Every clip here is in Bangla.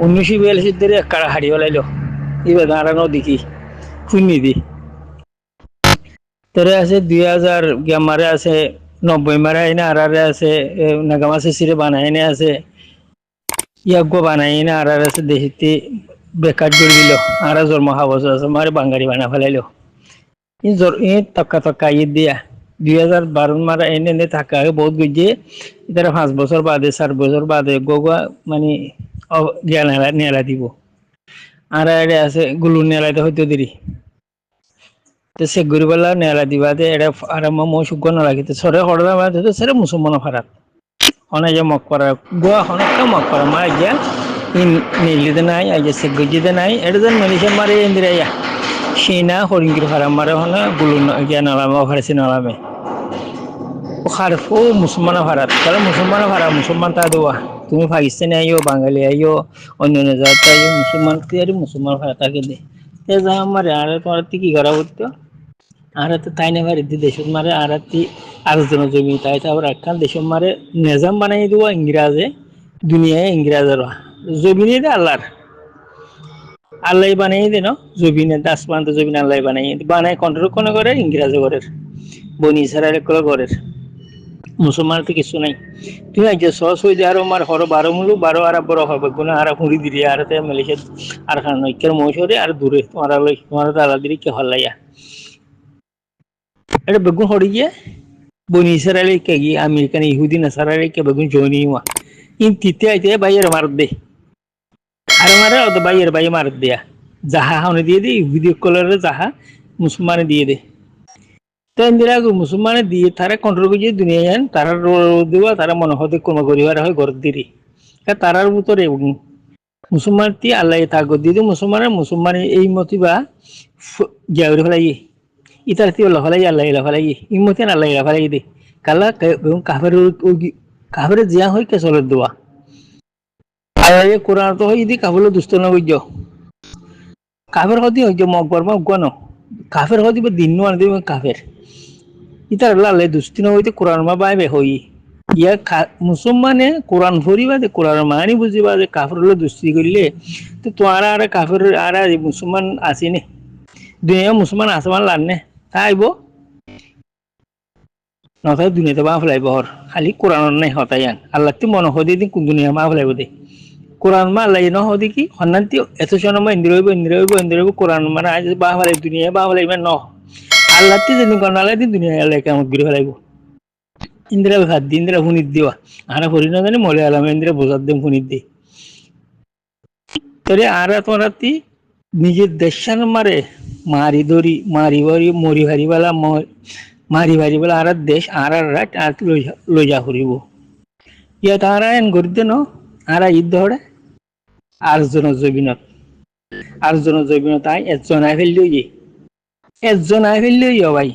1942 ধরে এক কারা হারিয়ে লাইলো এবার দাঁড়ানো দেখি শুনি দি তোরে আছে 2000 মারে আছে 90 মারে আইনা আরারে আছে নাগামাসে সিরে বানাই না আছে ইয়াগো বানাই না আরারে আছে দেখিতে বেকার করে দিল আরা জন্ম হাবস আছে মারে বাঙালি বানা ফেলাইলো ই তক্কা তক্কা ঈদ দিয়া 2012 মারা এনে এনে থাকা বহুত গিয়ে এটা 5 বছর বাদে 4 বছর বাদে গোগা মানে জ্ঞান নেলা দিব আর এটা আছে গুলু নেলাইতে হইতে দেরি তো সে গরিবালা নেলা দিবাতে এটা আরাম মো সুগ্ন না লাগিতে সরে হড়দা বাদে তো সরে মুসলমান ফারাত অনেক যে মক করা গোয়া অনেকটা মক করা মারা গিয়া ইন নীলিতে নাই আজ সে গজিতে নাই এটা যেন মালয়েশিয়া মারে ইন্দিরাইয়া সেনা হরিঙ্গির ফারাম মারে হনা গুলু গিয়া নালামে অফারেছে নালামে খারফো মুসলমান ভারত তাহলে মুসলমান ভাড়া মুসলমান তা দেওয়া তুমি পাকিস্তানি আইও বাঙালি আইও অন্য জাত আইও মুসলমান আর মুসলমান ভাড়া তাকে দে যা আমার আর তোমার কি করা হতো আর তো তাই না ভারি দেশ মারে আর আরেকজন জমি তাই তো আবার একখান দেশ মারে নিজাম বানাই দেবো ইংরাজে দুনিয়ায় ইংরাজের জমিনে দে আল্লাহর আল্লাহ বানাই দে ন জমিনে আসমান তো জমিন আল্লাহ বানাই বানাই কন্ট্রোল কোন করে ইংরাজে করে বনি ইসরায়েল করে মুসলমান তো কিছু নাই তুই আজ সস হয়ে যায় আর আমার হর 12 আর বড় হবে কোনো আর হুড়ি দিলি আর মালয়েশিয়া আর খান নৈকের মৌসরে আর দূরে তোমার আলাদা দিকে কে হল্লাইয়া এটা বেগুন হড়ি গিয়ে বনি ইসরায়েল কে গিয়ে আমেরিকান ইহুদি নাসারার কে বেগুন জয়নি হওয়া ইন তিতে আইতে বাইয়ের মার দে আর মারে অত বাইয়ের বাইয়ে মার দেয়া যাহা হনে দিয়ে দে ইহুদি কলরে যাহা মুসলমানে দিয়ে দে তো ইন্দিরা মুসলমানে দিয়ে তারা কন্ট্রোল করে দুনিয়া যান তারা দেওয়া তারা মনে হতে কোনো গরিবার হয় ঘর দিরি তারার ভিতরে মুসলমান তি আল্লাহ তাগত দিয়ে মুসলমানের এই মতিবা গিয়া ফেলাই ইতার তি ফেলাই আল্লাহ ফেলাই ইমতি আল্লাহ ফেলাই দে কালা কাফের কাফের জিয়া হয় কে চলত দেওয়া আল্লাহ কোরআন তো হয় যদি কাবুল দুষ্ট না বুঝ কাফের হদি হইজ মকবর মকবানো কাফের হদি দিন আন দিব কাফের ইতার আল্লাহ দুষ্টি না হইতে কোরআন মা বাইবে হই ইয়া মুসলমানে কোরআন ভরিবা যে কোরআন মানি বুঝিবা যে কাফের হলে দুষ্টি করলে তো তোমারা আর কাফের আর মুসলমান আসিনি দুনিয়া মুসলমান আসমান লাননে তাইব নথায় দুনিয়াতে মা ফেলাইব হর খালি কোরআন নাই হতাইয়ান আল্লাহ তি মনে হদি দিন কোন দুনিয়া মা ফেলাইব দে কোরআন মা আল্লাহ ন হদি কি হন্নান্তি এত সময় ইন্দির কোরআন মানে আজ বা ফেলাই দুনিয়া বা ফেলাইবে ন আল্লাহ তি যেদিন কোন আল্লাহ দিন দুনিয়া আল্লাহ কেমন ঘুরে ফেলাইব ইন্দিরা ভাত দি ইন্দিরা ফুনিত দিবা আরা ফরি না জানি মলে আলাম ইন্দিরা বোঝার দিন ফুনিত দি তোরে আরা তোরা তি নিজের দেশান মারে মারি দড়ি মারি বাড়ি মরি হারি বেলা মারি বাড়ি বেলা আর দেশ আর রাত আর লই যা করিব ইয়া তারা এন গরিব ন আরা ঈদ ধরে আরেকজনের জবিনত আই একজন আই ফেললি ভাই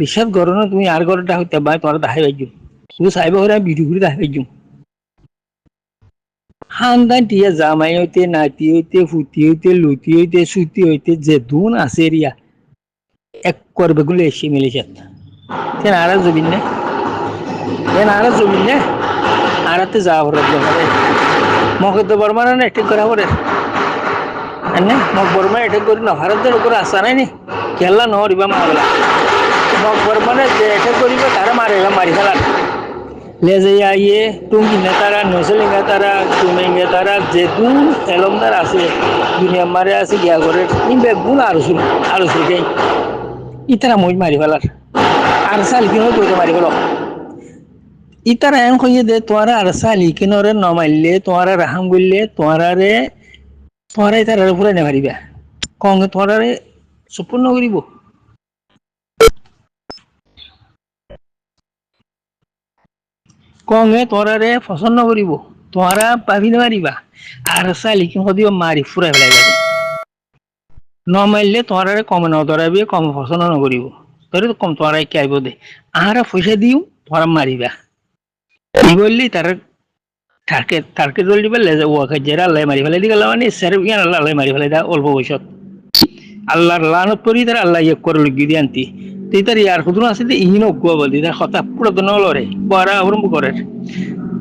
বিশ্বাস করো না তুমি আর ঘরটা হইতে ভাই তোমার দাহাই বাইজুম তুমি চাইব করে আমি ভিডিও করে দাহাই বাইজুম খানদান টিয়া জামাই হইতে নাতি হইতে ফুটি হইতে লুতি হইতে সুতি হইতে যে দুন আছে রিয়া এক করবে গুলো এসে মিলেছে তেন আর জবিন নে আরাতে যাওয়া ভরে মকে তো বর্মার এটেক করা পরে মক বর্মা এটেক করি না ভারতের উপরে আসা নাই নি কেলা নরিবা মারলা মক বর্মানে যে এটেক করিব তারা মারি ফেলার ले जाइए आइए तुम नेतारा नौसलिंगा तारा तुमेंगे तारा जेतुन एलमदार आसे दुनिया मारे आसे गया करे इन बेगुन आरुसुर के इतना मोज मारी फलार आरसाल किनो तो मारी फलो इतना एन खोये दे तुम्हारा आरसाल किनो रे न मारले तुम्हारा रहम गुल्ले तुम्हारा इतना रे पूरा ने मारिबा कौन तुम्हारा रे संपूर्ण करिबो কঙে তোরারে পছন্দ করিব তোরা পাবি না মারিবা আর চালি কি হদিও মারি ফুরাই ফেলাইবা ন মারলে তোরারে কম ন ধরাবি কম পছন্দ নকরিব তোরে কম তোরাই কে আইব দে আর পয়সা দিও তোরা মারিবা এই বললি তার টার্গেট রোল দিবা লেজা ওয়াকে জেরা আল্লাহ মারি ফেলাই দি গেল মানে স্যার ইয়ান আল্লাহ মারি ফেলাই দা অল্প বয়সত আল্লাহর লানত পরি তার আল্লাহ ইয়ে করে লগি দি আনতি তার ইয়ার খুদুন আছে যে ইহিন অগুয়া বলি তার কথা পুরো তো নলরে বড়া আরম্ভ করে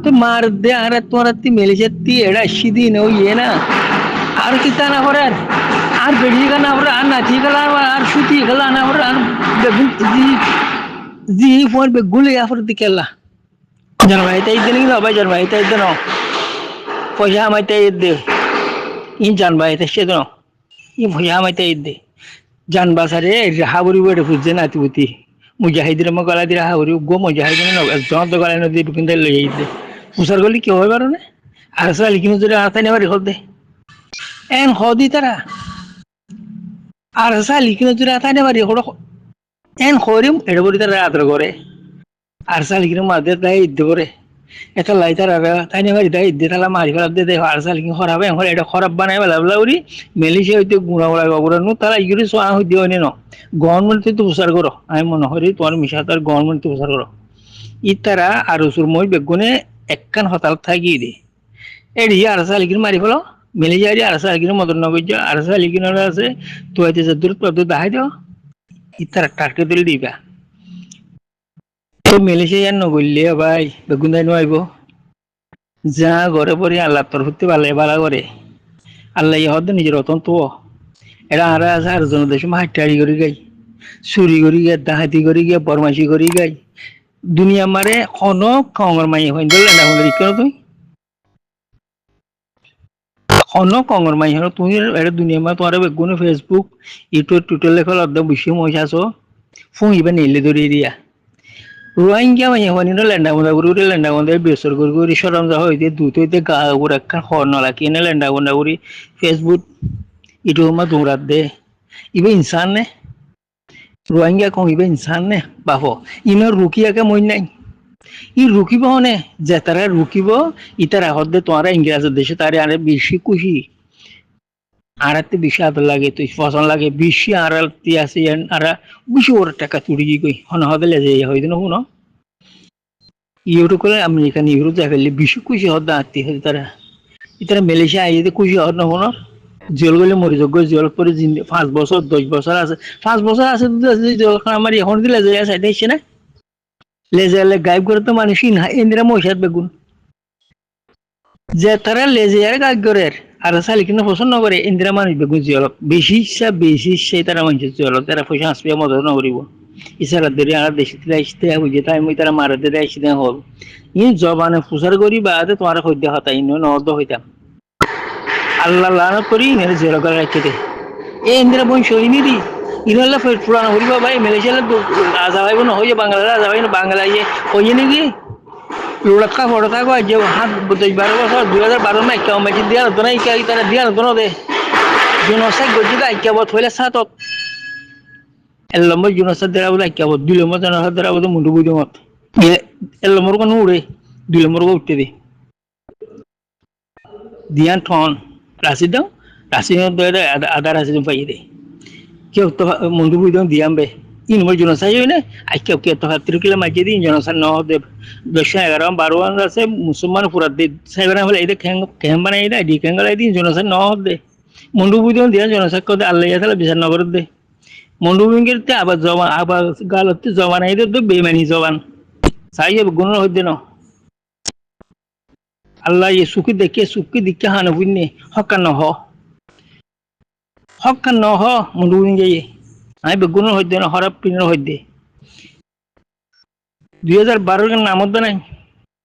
तो मार दे आरा तोरा ती मेले ती एड़ा शिदी न ये ना आर कितना ना हो आर बेड़ी का ना हो आर नाची का ना आर शुती का ना हो आर बेगुन जी फोन बेगुल या फिर दिखेला जनवाई ते इतने ही ना भाई जनवाई ते इतने ना पहुँचा मैं ते इतने इन जानवाई ते शेदो ये पहुँचा मैं ते इतने जानवा सारे राहावरी वेट फुज़े ना तुती मुजाहिदीन मगला दी राहावरी गो मुजाहिदीन ना जॉन तो गला नदी बिकिंदे ले इतने मुसर गली क्यों है बारो ने आरसा लिखने जो आता नहीं बारी खोल दे एन खोदी तरह आरसा लिखने जो आता नहीं बारी खोलो एन खोरिम एडबोरी तरह आतर करे आरसा लिखने मारते ताई इद्दे करे এটা লাইটার আর তাই না ভাই দাই দে তালা মারি ফেলা দে দে আরসাল কি খরাবে এখন এটা খরাব বানাই বেলা বেলাউরি মেলিশে হইতে গুণা গুড়া গবর নু তারা ইগুরি সোয়া হই দিও নে ন গভর্নমেন্ট তো প্রচার করো আমি মনে করি তোমার মিশা তার গভর্নমেন্ট তো প্রচার করো ইতারা আর সুর মই বেগুনে একখান হতাল থাকি দে এডি আরসাল কি মারি ফেলো মেলি যাই আরসাল কি মদন নগর আরসাল কি আছে তো হইতে যে দূর পদ দাহাই দাও ইতারা টার্কে দিল দিবা তো মেলেছে আর নগরলে ভাই বেগুন দাই নইব যা ঘরে পড়ি আল্লাহ তোর হতে ভালো ভালো করে আল্লাহ ইহদ নিজের রতন তো এরা আর আছে আর জন দেশ হাইটাড়ি করে গাই চুরি করে গিয়ে ডাহাতি করে গিয়ে বরমাসি করে গাই দুনিয়া মারে কোনো কঙ্গর মাই হইন দিল না হলে কেন তুই কোনো কঙ্গর মাই হলো তুই এটা দুনিয়া মা তোমার বেগুন ফেসবুক ইউটিউব টুইটার লেখা লদ্দা বেশি মশাছো ফুঁ ইবা নিলে ধরে দিয়া রোহিঙ্গা মানে হনি না লেন্ডা বন্ধা করে লেন্ডা বন্ধা বেসর করে সরম যা হইতে দুটো হইতে গা করে একটা খর নলা কিনে লেন্ডা বন্ধা করে ফেসবুক ইটো মা দৌড়াত দে ইবে ইনসান নে রোহিঙ্গা কম ইবে ইনসান নে বাপো ইনো রুকিয়াকে মই নাই ই রুকিব হনে যে তারা রুকিব ইতারা হদ্দে তোমারা ইংরেজ দেশে তারে আরে বেশি খুশি আরাতে বেশি আদর লাগে তুই পছন্দ লাগে বেশি আড়ালতি আছে আর বেশি ওর টাকা তুড়ি গই হন হবে লেজে হইতো না শুনো ইউরো করে আমেরিকান ইউরো দেখালে বেশি খুশি হদ আত্মি হতে তারা ইতারা মালয়েশিয়া আইতে খুশি হদ না শুনো জেল গেলে মরে যোগ্য জেল পরে 5 বছর 10 বছর আছে 5 বছর আছে জেল আমার এখন দিলে যে সাইডে এসে না লেজে গায়েব করে তো মানুষই না ইন্দিরা মহিষাত বেগুন যে তারা লেজে আর গায়েব করে আর সালি কিন্তু পছন্দ করে ইন্দিরা মানুষ বেগুন জেল বেশি ইচ্ছা তারা মানুষের জেল তারা পয়সা আসবে মদত নকরিব ইসারা দেরি আর দেশে আসতে বুঝে তাই মই তারা মারা দেরে আসতে হল ই জবানে প্রচার করি বাদে তোমার হইতে হতাই নদ হইতাম আল্লাহ লানত করি ইনারে জেল করে রাখতে দে এ ইন্দিরা বোন সইনি দি ইনাল্লা পুরানো করিব ভাই মালয়েশিয়া আজাবাইব না হইয়ে বাংলাদেশ আজাবাই না বাংলা ইয়ে হইয়ে নাকি লড়কা ফড়কা গো যে হাত 12 বছর 2012 মে কেউ মেজি দিয়া তো নাই কি তারা দিয়া তো দে জনসা গজি গা কি বত হইলা সাতক এলমো জনসা দেরা বলা কি বত দুলমো জনসা দেরা বত মুন্ডু বুইদ মত এলমো কোন উড়ে দুলমো গো উঠতে দে দিয়ান ঠন রাশিদ দে আদার রাশিদ পাই দে কেউ তো মুন্ডু বুইদ দিয়ামবে ইন মই জনসা হইনে আইকে কে তো 70 কিলো মাঝে দিন জনসা ন দে 11-12 আছে মুসলমান পুরা দে সাইবানা হলে এটা ক্যাম্প বানাই দে ডি ক্যাঙ্গলাই দিন জনসা ন দে মুন্ডু বুইদ দিয়া জনসা কদে আল্লাহ ইয়াতালা বিচার নগর দে মুন্ডু বিঙ্গেরতে আবার জবান আবার গালতে জবান আই দে বেমানি জবান সাইয়ে গুণ হইতে ন আল্লাহ ইয়ে সুখী দেখে হানো বুঝনে হক্কা ন হ মুন্ডু বিঙ্গে আমি বেগুন হইতে না হরাপ পিনের হইতে 2012 নামত নাই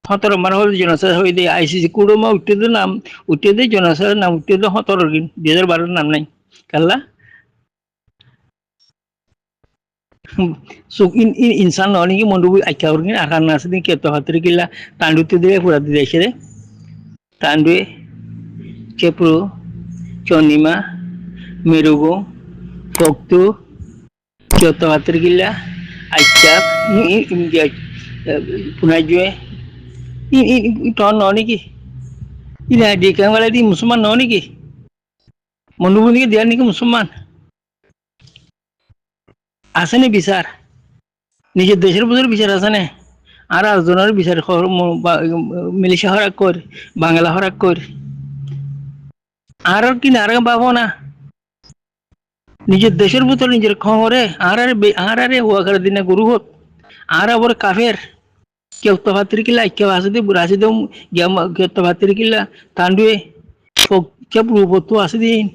17 মার হল জনসা হইতে আইসিসি কুড়মা উঠতে দে জনসা নাম উঠতে দে 17 দিন 2012 নাম নাই কাল্লা সুখ ইনসান ননি কি মন্ডু আইকা হরগিন আকার না আছে দিন কে তো 70 কিলা তান্ডুতে দে পুরা দি দেশে রে তান্ডুয়ে চেপ্রু চনিমা মেরুগো ফক্তু Kyoto Hatrigilla, Aichap, Punajue, Ton Noniki. Ini di Kangala di Musuman Noniki. Menunggu dia nih Musuman. Asane bisar. Nije দেশের বুঝর বিচার আছে না আর আজনের বিচার মিলিশিয়া হরাক কর বাংলা হরাক কর আর কি নারগা পাবো না নিজের দেশের ভিতর নিজের খবরে আর ওয়াকার দিনে গুরু হোক আর আবার কাফের কেউ তো ভাতের কিলা কেউ আছে দি বুড়া আছে দি গিয়া কেউ তো ভাতের কিলা তান্ডুয়ে ফোক কে বুবতো আছে দিন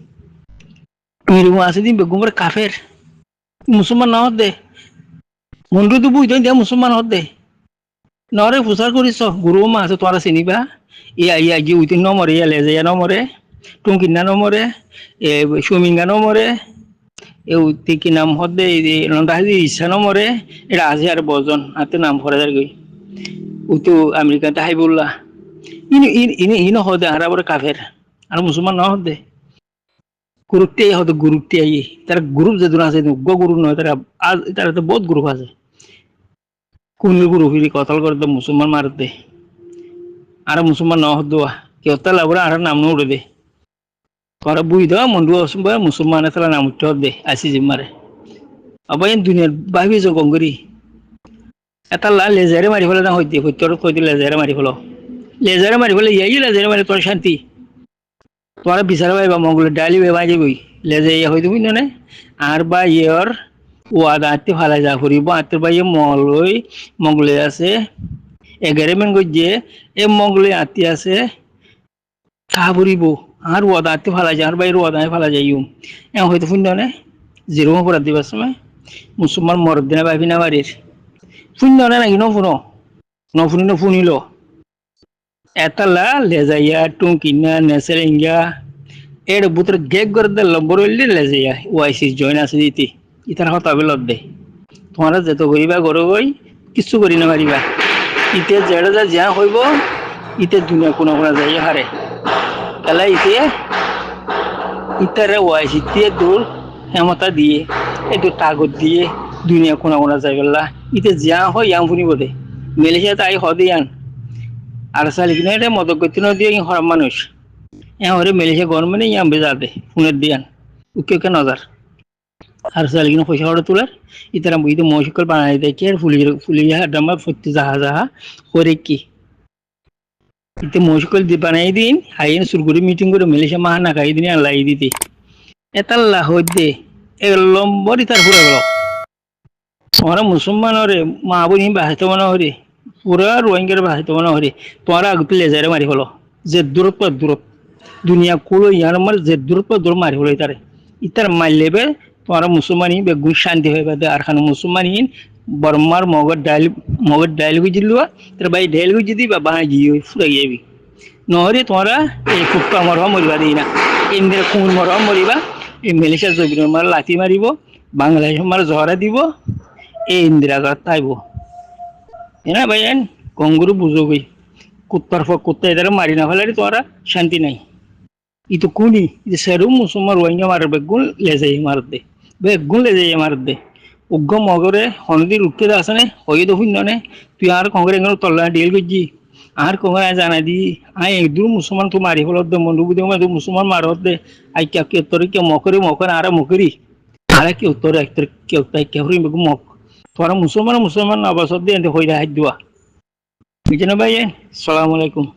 মিরু আছে দিন বেগুমর কাফের মুসলমান না হতে মন্ডু তো বুঝতেন দিয়া মুসলমান হতে নরে ফুসার করিস গুরু মা আছে তোরা চিনিবা ইয়া ইয়া জি উইতিন নমরে ইয়া লেজে নমরে টুঙ্কিনা নমরে এ সুমিঙ্গা নমরে এ উইতি কি নাম হদে রন্দাহি ইচ্ছা নমরে এটা আছে আর বজন আতে নাম ফরে গই উতু আমেরিকা তাহিবুল্লাহ ইনি ইনি ইনি হদে আরাবরে কাফের আর মুসলমান না হদে গুরুত্বে হদে গুরুত্বে আই তার গ্রুপ যে দুনা আছে গো গুরু নয় তারা আজ তারা তো বহুত গ্রুপ আছে কোন গুরু ফিরি কতল করে তো মুসলমান মারতে আর মুসলমান ন হদুয়া কেউ তা লাবরা আর নাম নো উড়ে দে তোরা বুই দাও মন্ডু অসম্ভব মুসলমান তালা নাম উঠতে দে আসি জিম্মারে আবার দুনিয়ার ভাবি গঙ্গরি এটা লেজারে মারি ফেলে না হইতে হইতে কই দিলে লেজারে মারি ফেলো লেজারে মারি ফেলে ইয়াই লেজারে মারি তোর শান্তি তোরা বিচার পাইবা মঙ্গল ডালি বেবাই যাবি লেজে ইয়া হইতে বুঝ না আর বা ইয়র ওয়াদা আত্তে ফালা যা করিব আত্তে বা ইয়ে মঙ্গলে আছে এগারেমেন্ট গজ্জে এ মঙ্গলে আত্তি আছে তা ভরিব আর ওয়াদা আত্তে ফালা যায় আর বাইরে ওয়াদা ফালা যাইও এ হয়তো শুন না যেরকম অপরাধ দিবার সময় মুসলমান মরদ দিনা ভাবি না বাড়ির শুন না নাকি নফুনি নফুনিল এতালা লেজাইয়া টুঙ্কিনা নেসেলিঙ্গা এর বুতর গেগ করে দে লম্বর হইলে লেজাইয়া ওয়াইসি জয়েন আছে দিতে ইতার কথা বেলত দে তোমরা যেত করিবা গরো গই কিছু করি না পারিবা ইতে জেড়ে যা যা হইব ইতে দুনিয়া কোনা কোনা যাই হারে তাহলে ইতে ইতারে ওয়াইসি দিয়ে দূর হেমতা দিয়ে একটু তাগত দিয়ে দুনিয়া কোনা কোনা যাই গেলা ইতে যা হয় ইয়াম ফুনিব দে মেলেছিয়া তাই হদে আন আর সালি কিনা এটা মদক করতে না দিয়ে হরাম মানুষ হরে মেলেছিয়া গরমে ইয়াম বেজা দে ফোনের দিয়ান উকে উকে নজর আর সালি কিনা পয়সা হরে তোলার ইতারা বুঝতে মহিকল বানাই দেয় কি আর ফুলিয়া ডামা ফুটতে যাহা যাহা করে কি ইতে মহিকল দিয়ে বানাই দিন হাইন সুরগুড়ি মিটিং করে মেলেছিয়া মাহা না খাই দিন আল্লাহ দিতে এতাল্লা হইতে এ লম্বরি তার পুরো গেল তোমরা মুসলমানরে মা বোন বাহাইতে মনে হরে পুরা রোহিঙ্গার বাহাইতে মনে হরে তোমরা আগে লেজারে মারি হলো যে দূরত দূরত দুনিয়া কুলো ইয়ার মার যে দূরত দূর মারি হলো ইতারে ইতার মারলেবে তোমরা মুসলমানি বেগুন শান্তি হয়ে বাদে আর খান মুসলমানি বর্মার মগর ডাইল গুজিলুয়া তার ভাই ডাইল গুজি দিবা বাহাই গিয়ে ফুরা গিয়েবি নহরে তোমরা এই কুপ্পা মরহা মরিবা দিই না ইন্দিরা কুমুর মরহা মরিবা এই মালয়েশিয়ার জবিনের মার লাথি মারিব বাংলাদেশের মার জহরা দিব এই ইন্দিরা গার তাইব এনা ভাইয়ান কঙ্গুরু বুঝো গই কুত্তার ফক কুত্তা এদের মারি না ফেলে তোরা শান্তি নাই itu kuni itu serum musuhnya rohingya mar begun lezai mar de begun lezai mar de uggo mogore honodi rukke da asane hoye do hunno ne tu ar kongre ngol tolla deal gujji ar kongre jana di ai dur musulman tu mari holo de mondu bude ma du musulman mar de ai kya ke tori ke mokore ara mokori ara ke uttor ektor ke utai ke huri begun mok tora musulman na basod de ende hoida hadwa bijana bayen assalamu alaikum